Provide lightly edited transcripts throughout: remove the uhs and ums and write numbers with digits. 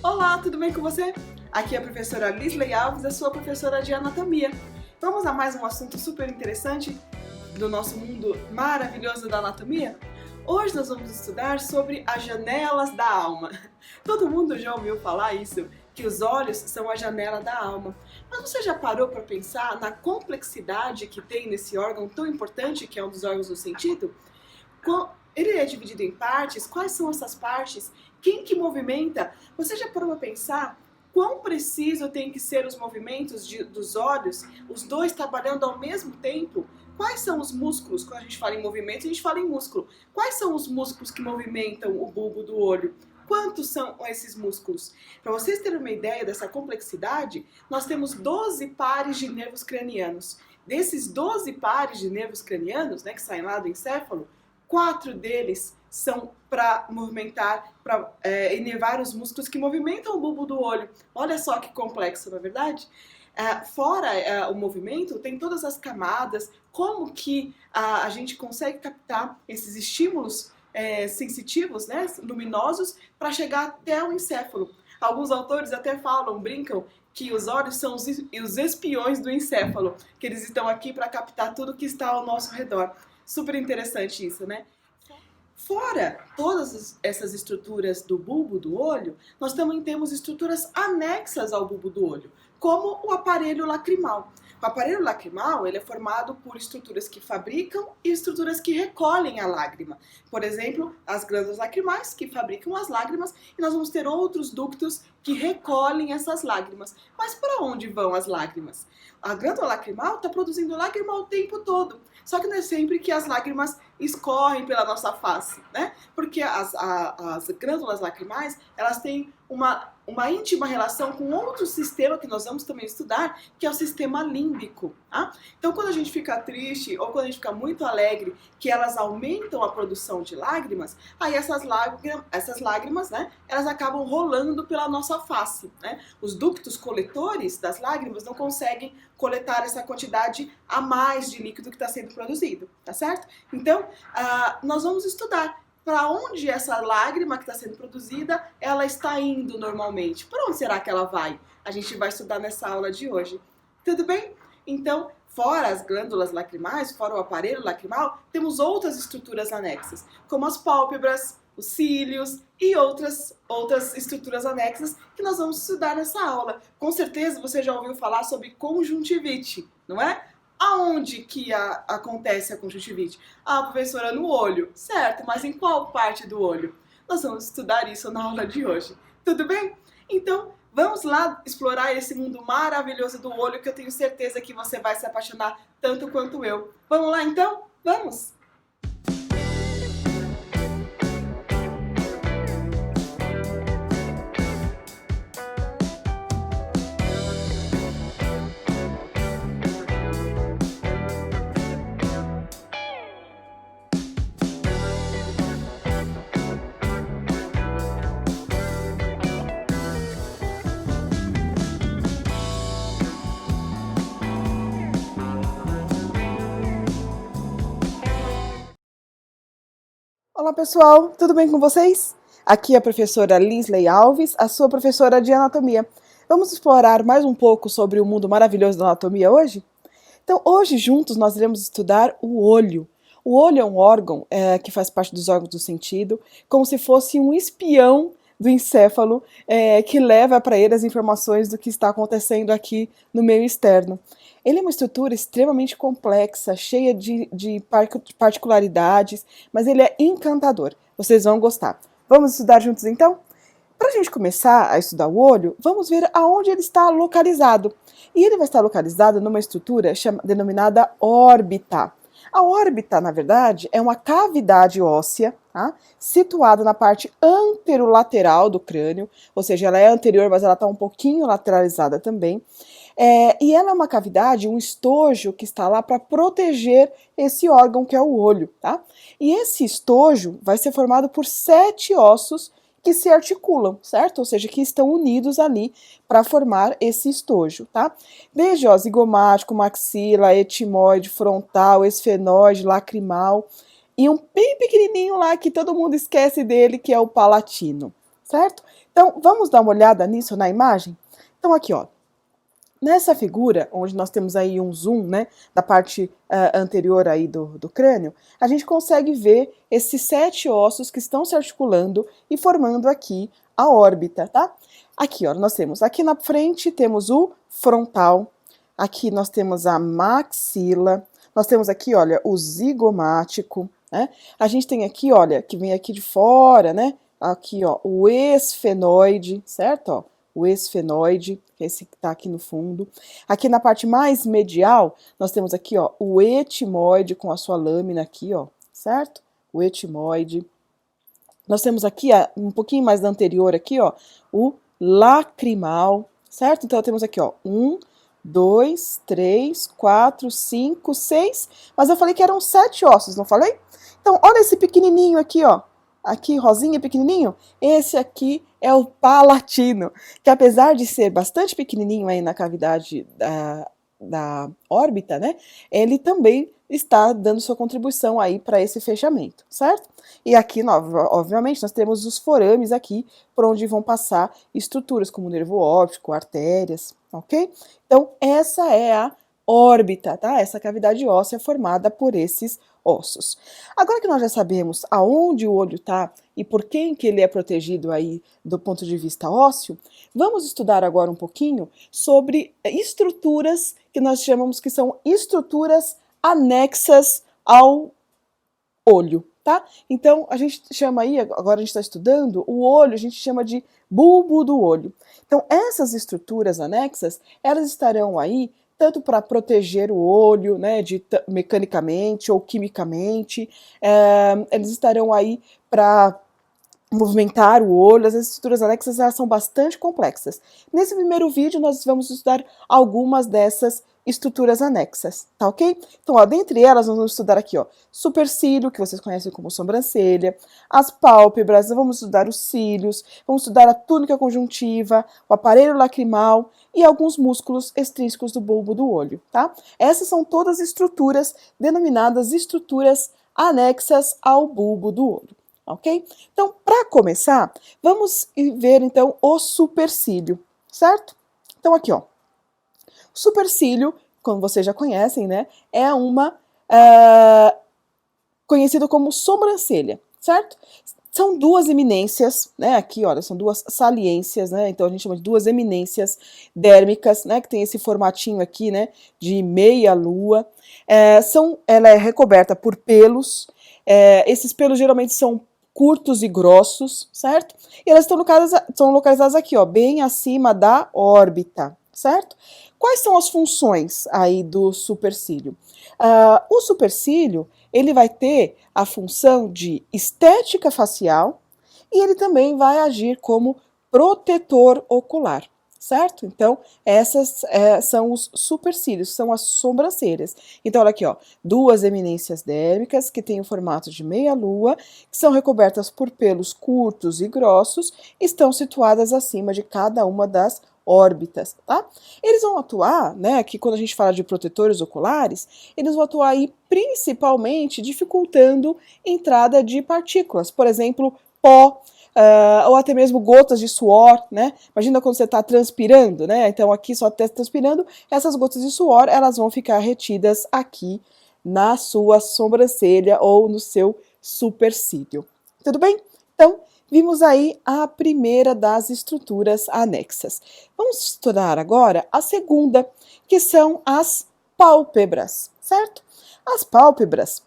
Olá, tudo bem com você? Aqui é a professora Lisley Alves, a sua professora de anatomia. Vamos a mais um assunto super interessante do nosso mundo maravilhoso da anatomia? Hoje nós vamos estudar sobre as janelas da alma. Todo mundo já ouviu falar isso, que os olhos são a janela da alma. Mas você já parou para pensar na complexidade que tem nesse órgão tão importante que é um dos órgãos do sentido? Ele é dividido em partes. Quais são essas partes? Quem que movimenta? Você já parou para pensar quão preciso tem que ser os movimentos dos olhos, os dois trabalhando ao mesmo tempo? Quais são os músculos? Quando a gente fala em movimento, a gente fala em músculo. Quais são os músculos que movimentam o bulbo do olho? Quantos são esses músculos? Para vocês terem uma ideia dessa complexidade, nós temos 12 pares de nervos cranianos. Desses 12 pares de nervos cranianos, que saem lá do encéfalo, 4 deles são para movimentar, para inervar os músculos que movimentam o bulbo do olho. Olha só que complexo, não é verdade? Fora o movimento, tem todas as camadas, como que a gente consegue captar esses estímulos sensitivos, luminosos, para chegar até o encéfalo. Alguns autores até brincam, que os olhos são os espiões do encéfalo, que eles estão aqui para captar tudo que está ao nosso redor. Super interessante isso, né? Fora todas essas estruturas do bulbo do olho, nós também temos estruturas anexas ao bulbo do olho, como o aparelho lacrimal. O aparelho lacrimal ele é formado por estruturas que fabricam e estruturas que recolhem a lágrima. Por exemplo, as glândulas lacrimais que fabricam as lágrimas e nós vamos ter outros ductos que recolhem essas lágrimas. Mas para onde vão as lágrimas? A glândula lacrimal está produzindo lágrima o tempo todo. Só que não é sempre que as lágrimas escorrem pela nossa face, Porque as glândulas lacrimais, elas têm uma íntima relação com outro sistema que nós vamos também estudar, que é o sistema límbico, tá? Então, quando a gente fica triste ou quando a gente fica muito alegre, que elas aumentam a produção de lágrimas, aí essas lágrimas, elas acabam rolando pela nossa face, Os ductos coletores das lágrimas não conseguem coletar essa quantidade a mais de líquido que está sendo produzido, tá certo? Então, nós vamos estudar para onde essa lágrima que está sendo produzida, ela está indo normalmente. Para onde será que ela vai? A gente vai estudar nessa aula de hoje. Tudo bem? Então, fora as glândulas lacrimais, fora o aparelho lacrimal, temos outras estruturas anexas, como as pálpebras, os cílios e outras estruturas anexas que nós vamos estudar nessa aula. Com certeza você já ouviu falar sobre conjuntivite, não é? Aonde que acontece a conjuntivite? Professora, no olho. Certo, mas em qual parte do olho? Nós vamos estudar isso na aula de hoje. Tudo bem? Então, vamos lá explorar esse mundo maravilhoso do olho que eu tenho certeza que você vai se apaixonar tanto quanto eu. Vamos lá então? Vamos! Olá pessoal, tudo bem com vocês? Aqui é a professora Lisley Alves, a sua professora de anatomia. Vamos explorar mais um pouco sobre o mundo maravilhoso da anatomia hoje? Então hoje juntos nós iremos estudar o olho. O olho é um órgão que faz parte dos órgãos do sentido, como se fosse um espião do encéfalo que leva para ele as informações do que está acontecendo aqui no meio externo. Ele é uma estrutura extremamente complexa, cheia de particularidades, mas ele é encantador. Vocês vão gostar. Vamos estudar juntos então? Para a gente começar a estudar o olho, vamos ver aonde ele está localizado. E ele vai estar localizado numa estrutura denominada órbita. A órbita, na verdade, é uma cavidade óssea, situada na parte anterolateral do crânio, ou seja, ela é anterior, mas ela está um pouquinho lateralizada também. E ela é uma cavidade, um estojo que está lá para proteger esse órgão que é o olho, tá? E esse estojo vai ser formado por 7 ossos que se articulam, certo? Ou seja, que estão unidos ali para formar esse estojo, tá? Desde zigomático, maxila, etimoide, frontal, esfenóide, lacrimal e um bem pequenininho lá que todo mundo esquece dele, que é o palatino. certo? Então, vamos dar uma olhada nisso na imagem? Então, aqui, ó. Nessa figura, onde nós temos aí um zoom, né, da parte anterior aí do crânio, a gente consegue ver esses 7 ossos que estão se articulando e formando aqui a órbita, tá? Aqui, ó, nós temos, aqui na frente temos o frontal, aqui nós temos a maxila, nós temos aqui, olha, o zigomático, né? A gente tem aqui, olha, que vem aqui de fora, né? Aqui, ó, o esfenoide, certo? Ó, o esfenoide, que é esse que está aqui no fundo. Aqui na parte mais medial, nós temos aqui, ó, o etimoide com a sua lâmina aqui, ó, certo? O etimoide. Nós temos aqui, um pouquinho mais da anterior aqui, ó, o lacrimal, certo? Então, temos aqui, ó, 1, 2, 3, 4, 5, 6, mas eu falei que eram 7 ossos, não falei? Então, olha esse pequenininho aqui, ó, aqui rosinha, pequenininho, esse aqui é o palatino, que apesar de ser bastante pequenininho aí na cavidade da órbita, né, ele também está dando sua contribuição aí para esse fechamento, certo? E aqui, obviamente, nós temos os forames aqui, por onde vão passar estruturas como nervo óptico, artérias, ok? Então, essa é a órbita, tá? Essa cavidade óssea formada por esses ossos. Agora que nós já sabemos aonde o olho está e por quem que ele é protegido aí do ponto de vista ósseo, vamos estudar agora um pouquinho sobre estruturas que nós chamamos que são estruturas anexas ao olho, tá? Então, a gente chama aí, agora a gente está estudando, o olho a gente chama de bulbo do olho. Então, essas estruturas anexas, elas estarão aí tanto para proteger o olho, né, mecanicamente ou quimicamente, eles estarão aí para movimentar o olho. As estruturas anexas elas são bastante complexas. Nesse primeiro vídeo nós vamos estudar algumas dessas estruturas anexas, tá ok? Então, ó, dentre elas nós vamos estudar aqui, ó, supercílio, que vocês conhecem como sobrancelha, as pálpebras, vamos estudar os cílios, vamos estudar a túnica conjuntiva, o aparelho lacrimal e alguns músculos extrínsecos do bulbo do olho, tá? Essas são todas estruturas denominadas estruturas anexas ao bulbo do olho. Ok? Então, para começar, vamos ver então o supercílio, certo? Então, aqui, ó. Supercílio, como vocês já conhecem, né? É uma conhecido como sobrancelha, certo? São duas eminências, né? Aqui, olha, são duas saliências, né? Então a gente chama de duas eminências dérmicas, né? Que tem esse formatinho aqui, né? De meia-lua. Ela é recoberta por pelos. Esses pelos geralmente são curtos e grossos, certo? E elas são localizadas aqui, ó, bem acima da órbita, certo? Quais são as funções aí do supercílio? O supercílio, ele vai ter a função de estética facial e ele também vai agir como protetor ocular, certo? Então, essas são os supercílios, são as sobrancelhas. Então, olha aqui, ó, duas eminências dérmicas que têm o formato de meia-lua, que são recobertas por pelos curtos e grossos, estão situadas acima de cada uma das órbitas, tá? Eles vão atuar, né, aqui quando a gente fala de protetores oculares, eles vão atuar aí principalmente dificultando entrada de partículas, por exemplo, pó, ou até mesmo gotas de suor, né? Imagina quando você está transpirando, né? Então aqui só está transpirando, essas gotas de suor, elas vão ficar retidas aqui na sua sobrancelha ou no seu supercílio. Tudo bem? Então, vimos aí a primeira das estruturas anexas. Vamos estudar agora a segunda, que são as pálpebras, certo? As pálpebras,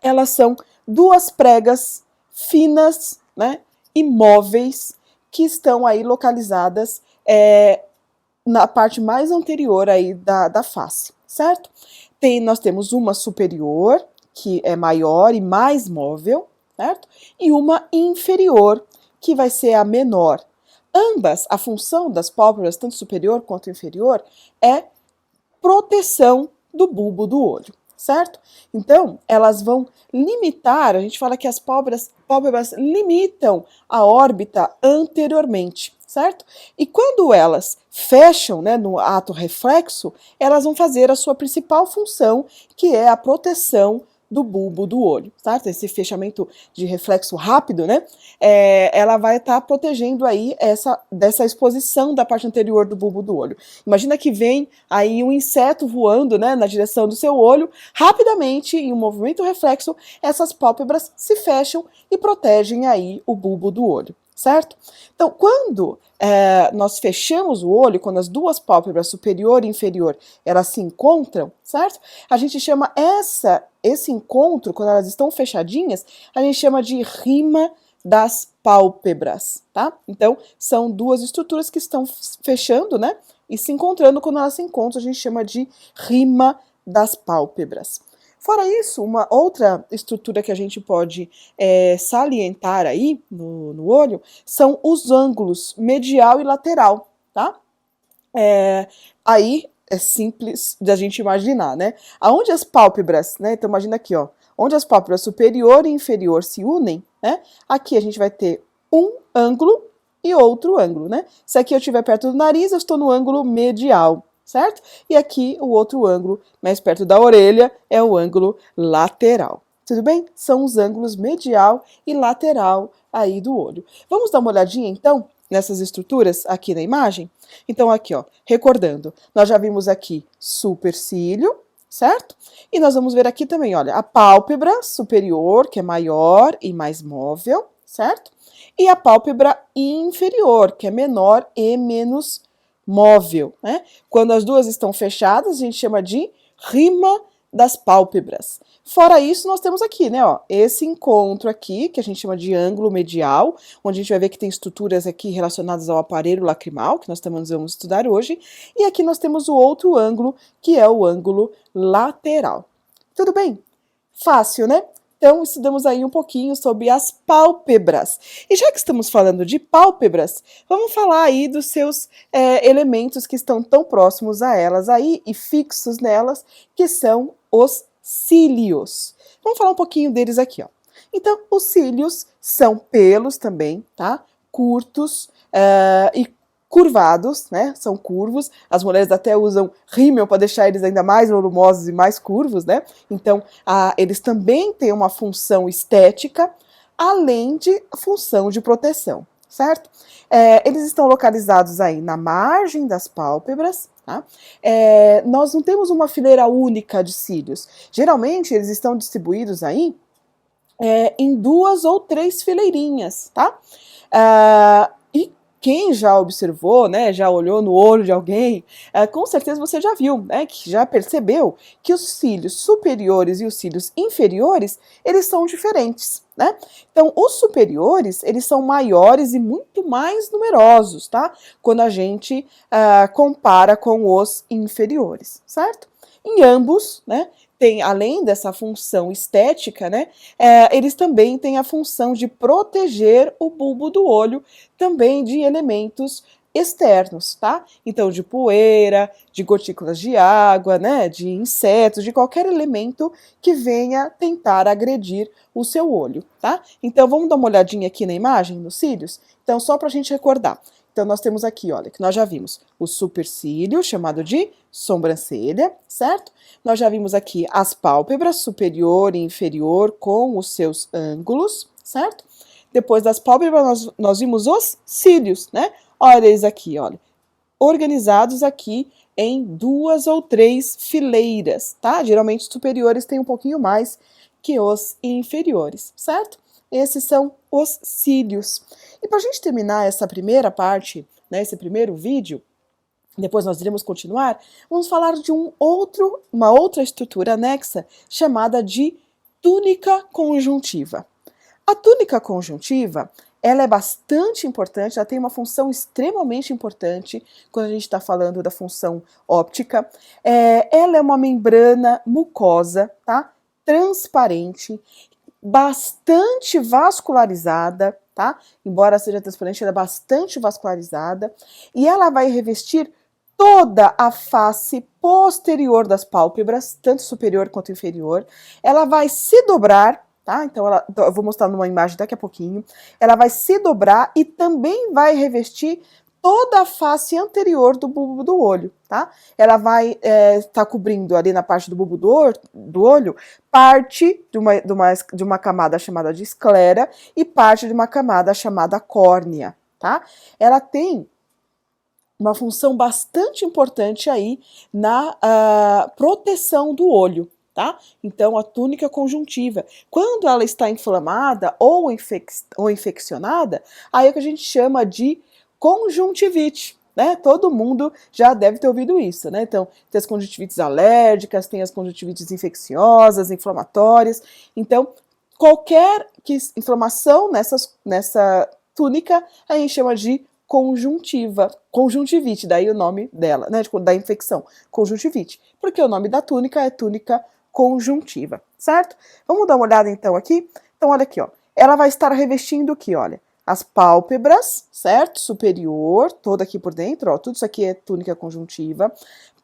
elas são duas pregas finas, né, imóveis, que estão aí localizadas na parte mais anterior aí da face, certo? Nós temos uma superior, que é maior e mais móvel, certo? E uma inferior, que vai ser a menor. Ambas, a função das pálpebras, tanto superior quanto inferior, é proteção do bulbo do olho, certo? Então, elas vão limitar, a gente fala que as pálpebras limitam a órbita anteriormente, certo? E quando elas fecham, né, no ato reflexo, elas vão fazer a sua principal função, que é a proteção do bulbo do olho, certo? Esse fechamento de reflexo rápido, né? Ela vai estar protegendo aí dessa exposição da parte anterior do bulbo do olho. Imagina que vem aí um inseto voando, né, na direção do seu olho, rapidamente, em um movimento reflexo, essas pálpebras se fecham e protegem aí o bulbo do olho, certo? Então, quando nós fechamos o olho, quando as duas pálpebras, superior e inferior, elas se encontram, certo? A gente chama esse encontro, quando elas estão fechadinhas, a gente chama de rima das pálpebras, tá? Então, são duas estruturas que estão fechando, né? E se encontrando, quando elas se encontram, a gente chama de rima das pálpebras. Fora isso, uma outra estrutura que a gente pode salientar aí no olho são os ângulos medial e lateral, tá? Aí é simples de a gente imaginar, né? Aonde as pálpebras, né? Então imagina aqui, ó, onde as pálpebras superior e inferior se unem, né? Aqui a gente vai ter um ângulo e outro ângulo, né? Se aqui eu estiver perto do nariz, eu estou no ângulo medial, certo? E aqui o outro ângulo, mais perto da orelha, é o ângulo lateral. Tudo bem? São os ângulos medial e lateral aí do olho. Vamos dar uma olhadinha, então, nessas estruturas aqui na imagem? Então, aqui, ó, recordando, nós já vimos aqui supercílio, certo? E nós vamos ver aqui também, olha, a pálpebra superior, que é maior e mais móvel, certo? E a pálpebra inferior, que é menor e menos móvel, né? Quando as duas estão fechadas, a gente chama de rima das pálpebras. Fora isso, nós temos aqui, né, ó, esse encontro aqui, que a gente chama de ângulo medial, onde a gente vai ver que tem estruturas aqui relacionadas ao aparelho lacrimal, que nós também vamos estudar hoje, e aqui nós temos o outro ângulo, que é o ângulo lateral. Tudo bem? Fácil, né? Então, estudamos aí um pouquinho sobre as pálpebras. E já que estamos falando de pálpebras, vamos falar aí dos seus elementos que estão tão próximos a elas aí e fixos nelas, que são os cílios. Vamos falar um pouquinho deles aqui, ó. Então, os cílios são pelos também, tá? Curtos e curvados, né? São curvos. As mulheres até usam rímel para deixar eles ainda mais volumosos e mais curvos, né? Então, eles também têm uma função estética, além de função de proteção, certo? Eles estão localizados aí na margem das pálpebras, tá? Nós não temos uma fileira única de cílios. Geralmente, eles estão distribuídos aí em 2 ou 3 fileirinhas, tá? Quem já observou, né, já olhou no olho de alguém, com certeza você já viu, né, que já percebeu que os cílios superiores e os cílios inferiores, eles são diferentes, né? Então, os superiores, eles são maiores e muito mais numerosos, tá? Quando a gente compara com os inferiores, certo? Em ambos, né, além dessa função estética, né, eles também têm a função de proteger o bulbo do olho, também de elementos externos, tá? Então, de poeira, de gotículas de água, né, de insetos, de qualquer elemento que venha tentar agredir o seu olho, tá? Então, vamos dar uma olhadinha aqui na imagem, nos cílios? Então, só para a gente recordar. Então, nós temos aqui, olha, que nós já vimos o supercílio, chamado de sobrancelha, certo? Nós já vimos aqui as pálpebras superior e inferior com os seus ângulos, certo? Depois das pálpebras, nós vimos os cílios, né? Olha eles aqui, olha, organizados aqui em 2 ou 3 fileiras, tá? Geralmente os superiores têm um pouquinho mais que os inferiores, certo? Esses são os cílios. E para a gente terminar essa primeira parte, né, esse primeiro vídeo, depois nós iremos continuar, vamos falar de uma outra estrutura anexa chamada de túnica conjuntiva. A túnica conjuntiva, ela é bastante importante, ela tem uma função extremamente importante quando a gente está falando da função óptica. Ela é uma membrana mucosa, tá? Transparente, bastante vascularizada, tá? Embora seja transparente, ela é bastante vascularizada e ela vai revestir toda a face posterior das pálpebras, tanto superior quanto inferior. Ela vai se dobrar, tá? Então, eu vou mostrar numa imagem daqui a pouquinho. Ela vai se dobrar e também vai revestir toda a face anterior do bulbo do olho, tá? Ela vai estar cobrindo ali na parte do bulbo do olho parte de uma camada chamada de esclera e parte de uma camada chamada córnea, tá? Ela tem uma função bastante importante aí na proteção do olho, tá? Então, a túnica conjuntiva, quando ela está inflamada ou infeccionada, aí é o que a gente chama de conjuntivite, né? Todo mundo já deve ter ouvido isso, né? Então, tem as conjuntivites alérgicas, tem as conjuntivites infecciosas, inflamatórias. Então, qualquer inflamação nessa túnica, a gente chama de conjuntivite, daí o nome dela, né, da infecção, conjuntivite, porque o nome da túnica é túnica conjuntiva, certo? Vamos dar uma olhada então aqui? Então olha aqui, ó, ela vai estar revestindo o que, olha? As pálpebras, certo? Superior, toda aqui por dentro, ó, tudo isso aqui é túnica conjuntiva,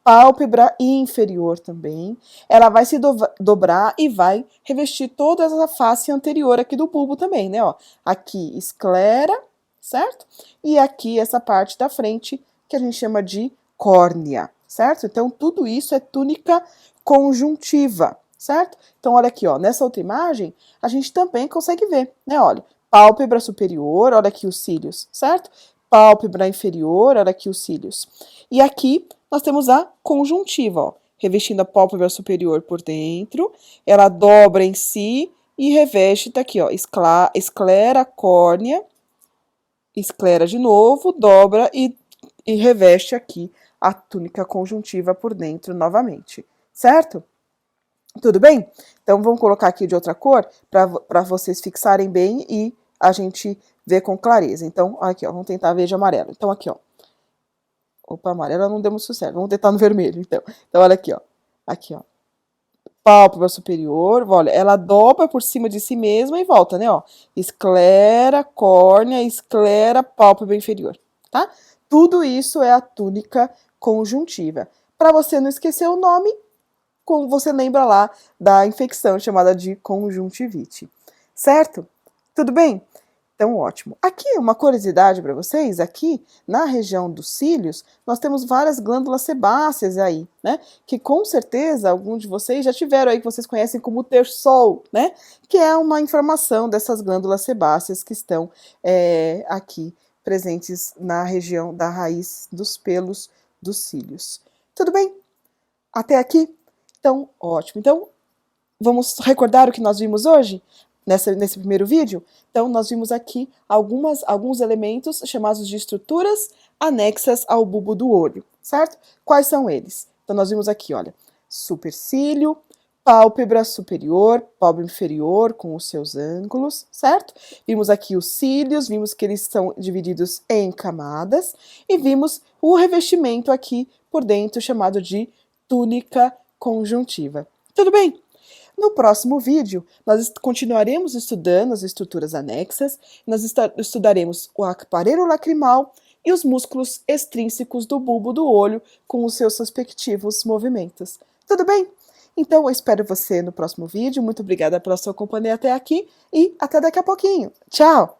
pálpebra inferior também, ela vai se dobrar e vai revestir toda essa face anterior aqui do bulbo também, né, ó, aqui esclera, certo? E aqui essa parte da frente que a gente chama de córnea, certo? Então, tudo isso é túnica conjuntiva, certo? Então, olha aqui, ó, nessa outra imagem, a gente também consegue ver, né? Olha, pálpebra superior, olha aqui os cílios, certo? Pálpebra inferior, olha aqui os cílios. E aqui nós temos a conjuntiva, ó, revestindo a pálpebra superior por dentro, ela dobra em si e reveste, tá aqui, ó, esclera, córnea, esclera de novo, dobra e reveste aqui a túnica conjuntiva por dentro novamente, certo? Tudo bem? Então vamos colocar aqui de outra cor para vocês fixarem bem e a gente ver com clareza. Então, aqui, ó, vamos tentar ver de amarelo. Então aqui, ó. Opa, amarela não deu muito sucesso. Vamos tentar no vermelho, então. Então olha aqui, ó. Aqui, ó. Pálpebra superior, olha, ela dobra por cima de si mesma e volta, né, ó. Esclera, córnea, esclera, pálpebra inferior, tá? Tudo isso é a túnica conjuntiva. Para você não esquecer o nome, você lembra lá da infecção chamada de conjuntivite, certo? Tudo bem? Então, ótimo. Aqui, uma curiosidade para vocês, aqui na região dos cílios, nós temos várias glândulas sebáceas aí, né? Que com certeza alguns de vocês já tiveram aí, que vocês conhecem como terçol, né? Que é uma inflamação dessas glândulas sebáceas que estão aqui presentes na região da raiz dos pelos dos cílios. Tudo bem? Até aqui? Então, ótimo. Então, vamos recordar o que nós vimos hoje? Nesse primeiro vídeo? Então, nós vimos aqui alguns elementos chamados de estruturas anexas ao bulbo do olho, certo? Quais são eles? Então, nós vimos aqui, olha, supercílio, pálpebra superior, pálpebra inferior com os seus ângulos, certo? Vimos aqui os cílios, vimos que eles são divididos em camadas e vimos o revestimento aqui por dentro chamado de túnica conjuntiva. Tudo bem? No próximo vídeo, nós continuaremos estudando as estruturas anexas, nós estudaremos o aparelho lacrimal e os músculos extrínsecos do bulbo do olho com os seus respectivos movimentos. Tudo bem? Então, eu espero você no próximo vídeo. Muito obrigada pela sua companhia até aqui e até daqui a pouquinho. Tchau!